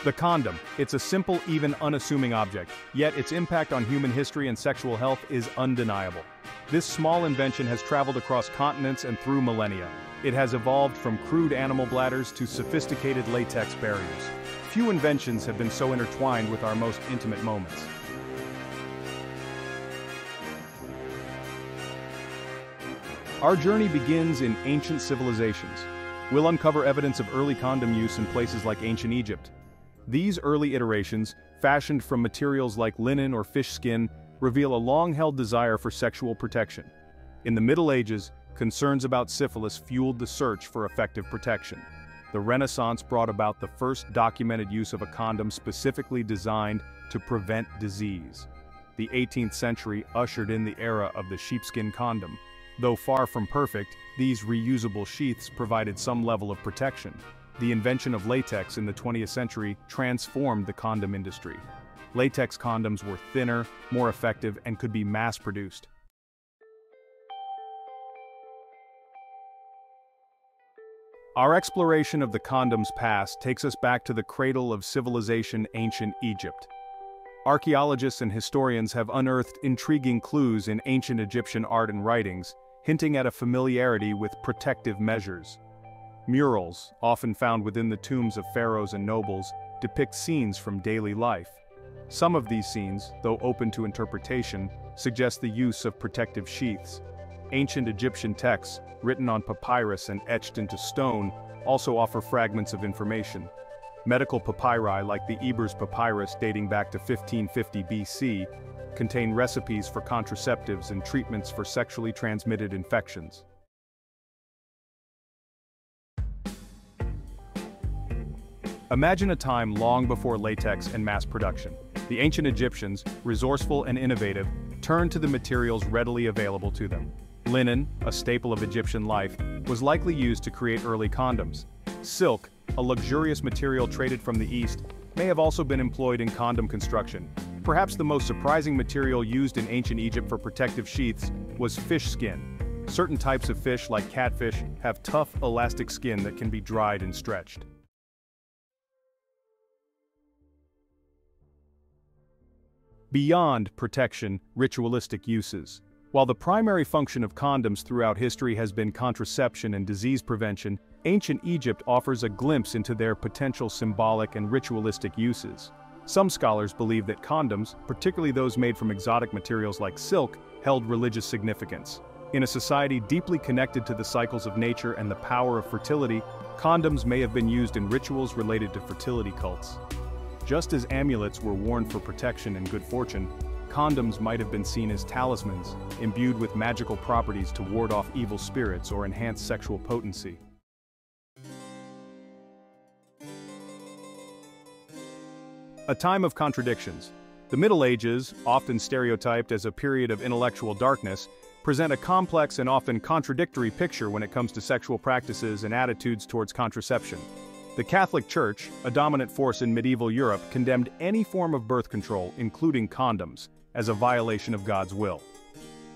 The condom. It's a simple, even unassuming object, yet its impact on human history and sexual health is undeniable. This small invention has traveled across continents and through millennia. It has evolved from crude animal bladders to sophisticated latex barriers. Few inventions have been so intertwined with our most intimate moments. Our journey begins in ancient civilizations. We'll uncover evidence of early condom use in places like ancient Egypt. These early iterations, fashioned from materials like linen or fish skin, reveal a long-held desire for sexual protection. In the Middle Ages, concerns about syphilis fueled the search for effective protection. The Renaissance brought about the first documented use of a condom specifically designed to prevent disease. The 18th century ushered in the era of the sheepskin condom. Though far from perfect, these reusable sheaths provided some level of protection. The invention of latex in the 20th century transformed the condom industry. Latex condoms were thinner, more effective, and could be mass-produced. Our exploration of the condom's past takes us back to the cradle of civilization, ancient Egypt. Archaeologists and historians have unearthed intriguing clues in ancient Egyptian art and writings, hinting at a familiarity with protective measures. Murals, often found within the tombs of pharaohs and nobles, depict scenes from daily life. Some of these scenes, though open to interpretation, suggest the use of protective sheaths. Ancient Egyptian texts, written on papyrus and etched into stone, also offer fragments of information. Medical papyri like the Ebers papyrus dating back to 1550 BC contain recipes for contraceptives and treatments for sexually transmitted infections. Imagine a time long before latex and mass production. The ancient Egyptians, resourceful and innovative, turned to the materials readily available to them. Linen, a staple of Egyptian life, was likely used to create early condoms. Silk, a luxurious material traded from the East, may have also been employed in condom construction. Perhaps the most surprising material used in ancient Egypt for protective sheaths was fish skin. Certain types of fish, like catfish, have tough, elastic skin that can be dried and stretched. Beyond protection, ritualistic uses. While the primary function of condoms throughout history has been contraception and disease prevention, ancient Egypt offers a glimpse into their potential symbolic and ritualistic uses. Some scholars believe that condoms, particularly those made from exotic materials like silk, held religious significance. In a society deeply connected to the cycles of nature and the power of fertility, condoms may have been used in rituals related to fertility cults. Just as amulets were worn for protection and good fortune, condoms might have been seen as talismans, imbued with magical properties to ward off evil spirits or enhance sexual potency. A time of contradictions. The Middle Ages, often stereotyped as a period of intellectual darkness, present a complex and often contradictory picture when it comes to sexual practices and attitudes towards contraception. The Catholic Church, a dominant force in medieval Europe, condemned any form of birth control, including condoms, as a violation of God's will.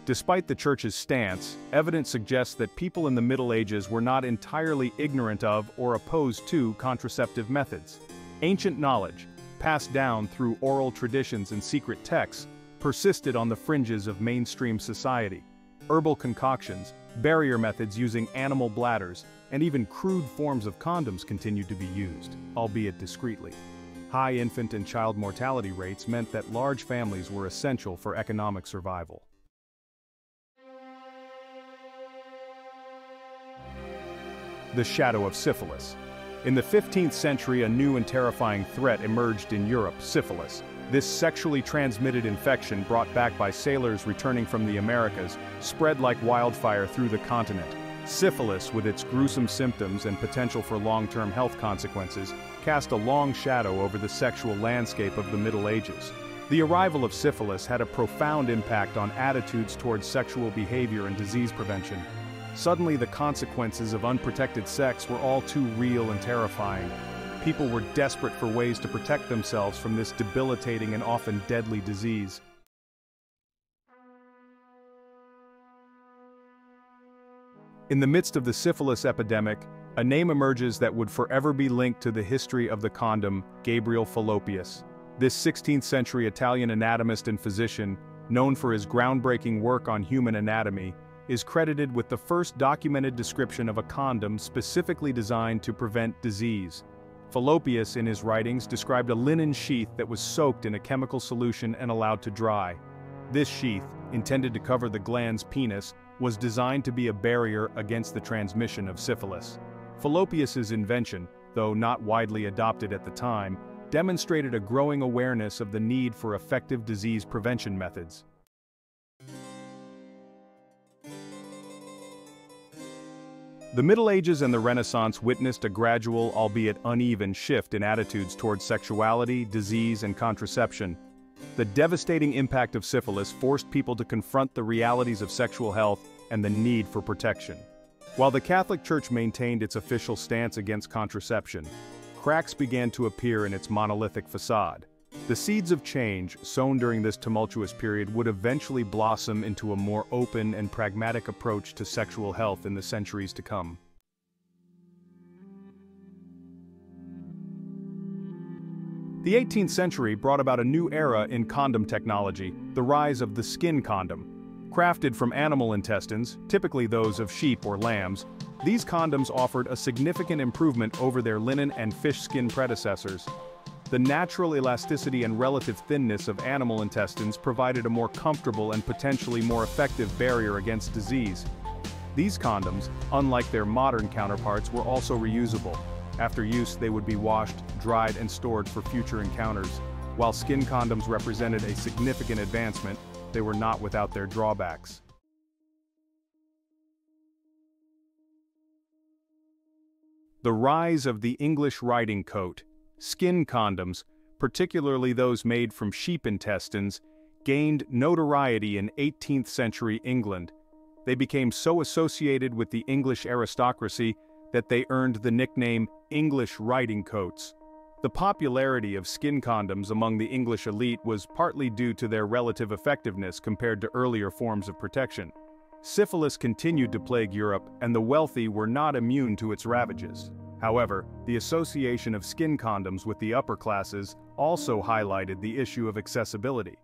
Despite the Church's stance, evidence suggests that people in the Middle Ages were not entirely ignorant of or opposed to contraceptive methods. Ancient knowledge, passed down through oral traditions and secret texts, persisted on the fringes of mainstream society. Herbal concoctions, barrier methods using animal bladders, and even crude forms of condoms continued to be used, albeit discreetly. High infant and child mortality rates meant that large families were essential for economic survival. The shadow of syphilis. In the 15th century, a new and terrifying threat emerged in Europe: syphilis. This sexually transmitted infection, brought back by sailors returning from the Americas, spread like wildfire through the continent. Syphilis, with its gruesome symptoms and potential for long-term health consequences, cast a long shadow over the sexual landscape of the Middle Ages. The arrival of syphilis had a profound impact on attitudes towards sexual behavior and disease prevention. Suddenly, the consequences of unprotected sex were all too real and terrifying. People were desperate for ways to protect themselves from this debilitating and often deadly disease. In the midst of the syphilis epidemic, a name emerges that would forever be linked to the history of the condom: Gabriel Fallopius. This 16th century Italian anatomist and physician, known for his groundbreaking work on human anatomy, is credited with the first documented description of a condom specifically designed to prevent disease. Fallopius, in his writings, described a linen sheath that was soaked in a chemical solution and allowed to dry. This sheath, intended to cover the gland's penis, was designed to be a barrier against the transmission of syphilis. Fallopius's invention, though not widely adopted at the time, demonstrated a growing awareness of the need for effective disease prevention methods. The Middle Ages and the Renaissance witnessed a gradual, albeit uneven, shift in attitudes towards sexuality, disease, and contraception. The devastating impact of syphilis forced people to confront the realities of sexual health and the need for protection. While the Catholic Church maintained its official stance against contraception, cracks began to appear in its monolithic facade. The seeds of change, sown during this tumultuous period, would eventually blossom into a more open and pragmatic approach to sexual health in the centuries to come. The 18th century brought about a new era in condom technology: the rise of the skin condom. Crafted from animal intestines, typically those of sheep or lambs, these condoms offered a significant improvement over their linen and fish skin predecessors. The natural elasticity and relative thinness of animal intestines provided a more comfortable and potentially more effective barrier against disease. These condoms, unlike their modern counterparts, were also reusable. After use, they would be washed, dried, and stored for future encounters. While skin condoms represented a significant advancement, they were not without their drawbacks. The rise of the English riding coat. Skin condoms, particularly those made from sheep intestines, gained notoriety in 18th century England. They became so associated with the English aristocracy that they earned the nickname English riding coats. The popularity of skin condoms among the English elite was partly due to their relative effectiveness compared to earlier forms of protection. Syphilis continued to plague Europe, and the wealthy were not immune to its ravages. However, the association of skin condoms with the upper classes also highlighted the issue of accessibility.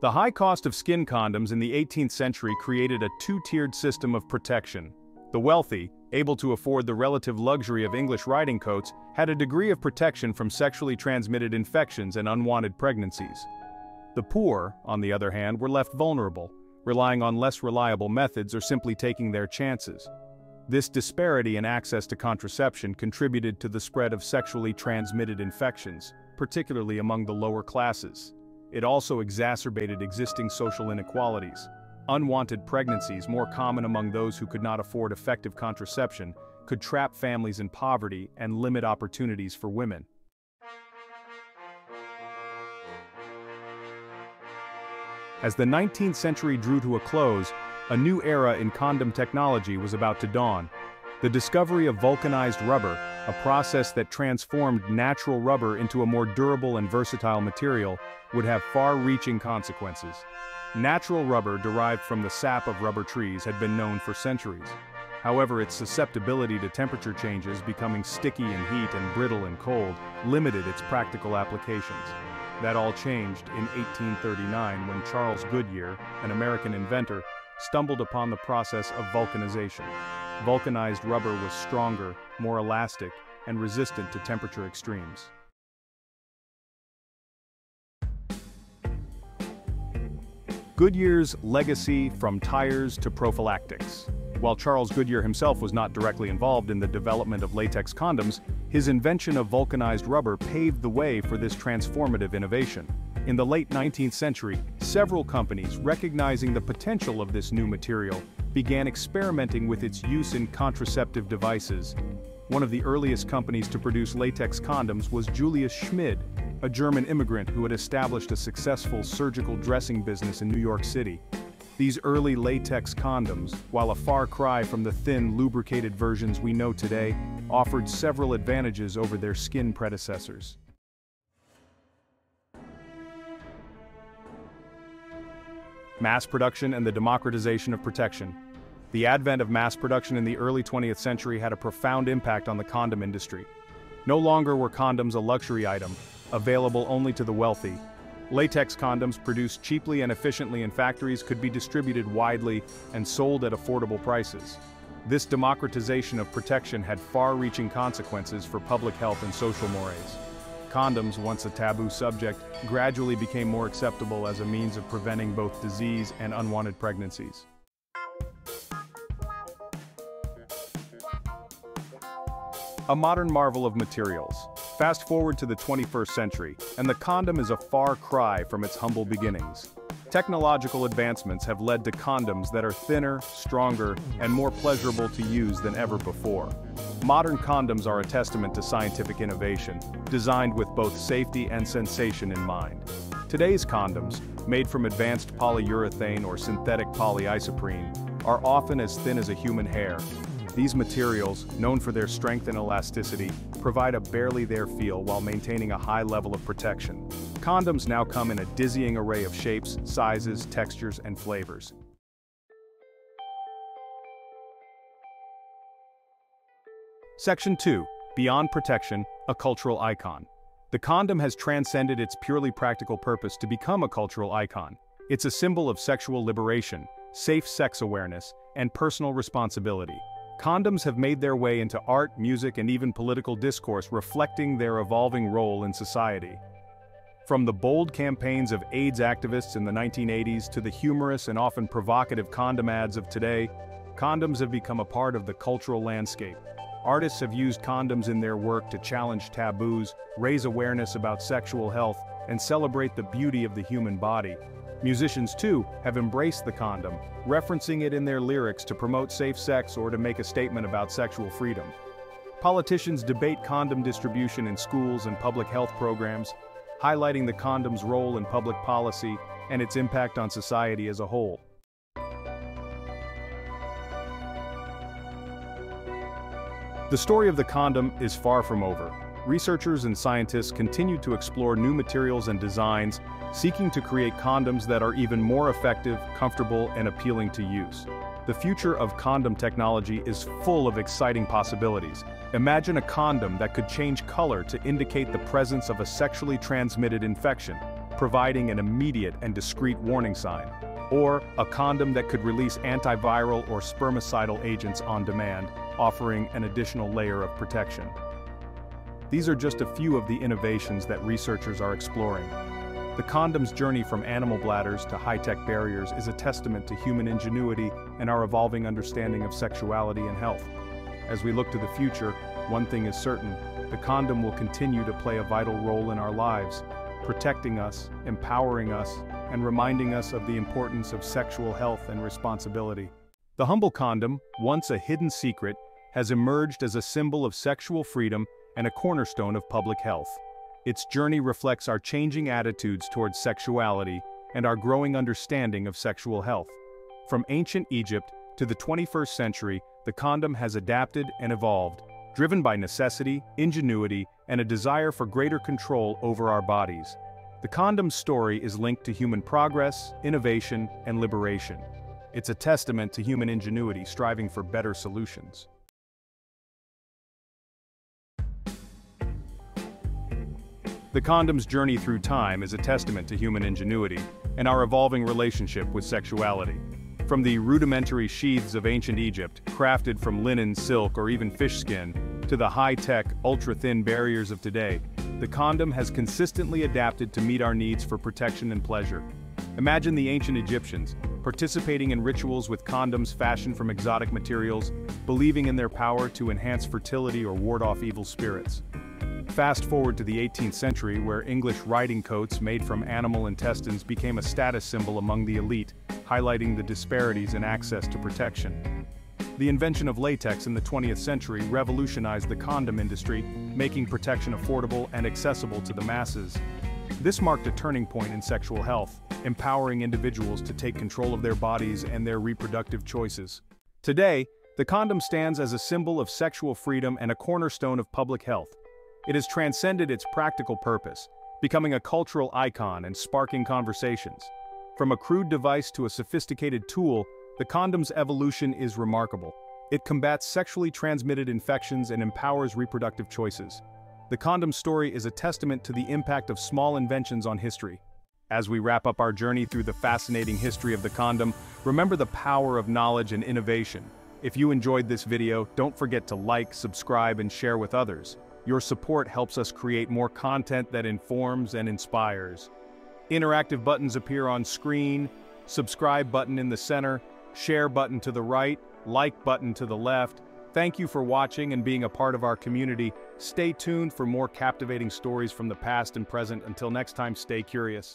The high cost of skin condoms in the 18th century created a two-tiered system of protection. The wealthy, able to afford the relative luxury of English riding coats, had a degree of protection from sexually transmitted infections and unwanted pregnancies. The poor, on the other hand, were left vulnerable, relying on less reliable methods or simply taking their chances. This disparity in access to contraception contributed to the spread of sexually transmitted infections, particularly among the lower classes. It also exacerbated existing social inequalities. Unwanted pregnancies, more common among those who could not afford effective contraception, could trap families in poverty and limit opportunities for women. As the 19th century drew to a close, a new era in condom technology was about to dawn. The discovery of vulcanized rubber, a process that transformed natural rubber into a more durable and versatile material, would have far-reaching consequences. Natural rubber derived from the sap of rubber trees had been known for centuries. However, its susceptibility to temperature changes, becoming sticky in heat and brittle in cold, limited its practical applications. That all changed in 1839 when Charles Goodyear, an American inventor, stumbled upon the process of vulcanization. Vulcanized rubber was stronger, more elastic, and resistant to temperature extremes. Goodyear's legacy from tires to prophylactics. While Charles Goodyear himself was not directly involved in the development of latex condoms, his invention of vulcanized rubber paved the way for this transformative innovation. In the late 19th century, several companies, recognizing the potential of this new material, began experimenting with its use in contraceptive devices. One of the earliest companies to produce latex condoms was Julius Schmid, a German immigrant who had established a successful surgical dressing business in New York City. These early latex condoms, while a far cry from the thin, lubricated versions we know today, offered several advantages over their skin predecessors. mass production and the democratization of protection. The advent of mass production in the early 20th century had a profound impact on the condom industry. No longer were condoms a luxury item, available only to the wealthy. Latex condoms produced cheaply and efficiently in factories could be distributed widely and sold at affordable prices. This democratization of protection had far-reaching consequences for public health and social mores. Condoms, once a taboo subject, gradually became more acceptable as a means of preventing both disease and unwanted pregnancies. A modern marvel of materials. Fast forward to the 21st century, and the condom is a far cry from its humble beginnings. Technological advancements have led to condoms that are thinner, stronger, and more pleasurable to use than ever before. Modern condoms are a testament to scientific innovation, designed with both safety and sensation in mind. Today's condoms, made from advanced polyurethane or synthetic polyisoprene, are often as thin as a human hair. These materials, known for their strength and elasticity, provide a barely-there feel while maintaining a high level of protection. Condoms now come in a dizzying array of shapes, sizes, textures, and flavors. Section 2. Beyond protection, a cultural icon. The condom has transcended its purely practical purpose to become a cultural icon. It's a symbol of sexual liberation, safe sex awareness, and personal responsibility. Condoms have made their way into art, music, and even political discourse, reflecting their evolving role in society. From the bold campaigns of AIDS activists in the 1980s to the humorous and often provocative condom ads of today, condoms have become a part of the cultural landscape. Artists have used condoms in their work to challenge taboos, raise awareness about sexual health, and celebrate the beauty of the human body. Musicians, too, have embraced the condom, referencing it in their lyrics to promote safe sex or to make a statement about sexual freedom. Politicians debate condom distribution in schools and public health programs, highlighting the condom's role in public policy and its impact on society as a whole. The story of the condom is far from over. Researchers and scientists continue to explore new materials and designs, seeking to create condoms that are even more effective, comfortable, and appealing to use. The future of condom technology is full of exciting possibilities. Imagine a condom that could change color to indicate the presence of a sexually transmitted infection, providing an immediate and discreet warning sign. Or a condom that could release antiviral or spermicidal agents on demand, offering an additional layer of protection. These are just a few of the innovations that researchers are exploring. The condom's journey from animal bladders to high-tech barriers is a testament to human ingenuity and our evolving understanding of sexuality and health. As we look to the future, one thing is certain: the condom will continue to play a vital role in our lives, protecting us, empowering us, and reminding us of the importance of sexual health and responsibility. The humble condom, once a hidden secret, has emerged as a symbol of sexual freedom and a cornerstone of public health. Its journey reflects our changing attitudes towards sexuality and our growing understanding of sexual health. From ancient Egypt to the 21st century, the condom has adapted and evolved, driven by necessity, ingenuity, and a desire for greater control over our bodies. The condom's story is linked to human progress, innovation, and liberation. It's a testament to human ingenuity striving for better solutions. The condom's journey through time is a testament to human ingenuity and our evolving relationship with sexuality. From the rudimentary sheaths of ancient Egypt, crafted from linen, silk, or even fish skin, to the high-tech, ultra-thin barriers of today, the condom has consistently adapted to meet our needs for protection and pleasure. Imagine the ancient Egyptians, participating in rituals with condoms fashioned from exotic materials, believing in their power to enhance fertility or ward off evil spirits. Fast forward to the 18th century, where English riding coats made from animal intestines became a status symbol among the elite, highlighting the disparities in access to protection. The invention of latex in the 20th century revolutionized the condom industry, making protection affordable and accessible to the masses. This marked a turning point in sexual health, empowering individuals to take control of their bodies and their reproductive choices. Today, the condom stands as a symbol of sexual freedom and a cornerstone of public health. It has transcended its practical purpose, becoming a cultural icon and sparking conversations. From a crude device to a sophisticated tool, the condom's evolution is remarkable. It combats sexually transmitted infections and empowers reproductive choices. The condom story is a testament to the impact of small inventions on history. As we wrap up our journey through the fascinating history of the condom, remember the power of knowledge and innovation. If you enjoyed this video, don't forget to like, subscribe, and share with others. Your support helps us create more content that informs and inspires. Interactive buttons appear on screen, subscribe button in the center, share button to the right, like button to the left. Thank you for watching and being a part of our community. Stay tuned for more captivating stories from the past and present. Until next time, stay curious.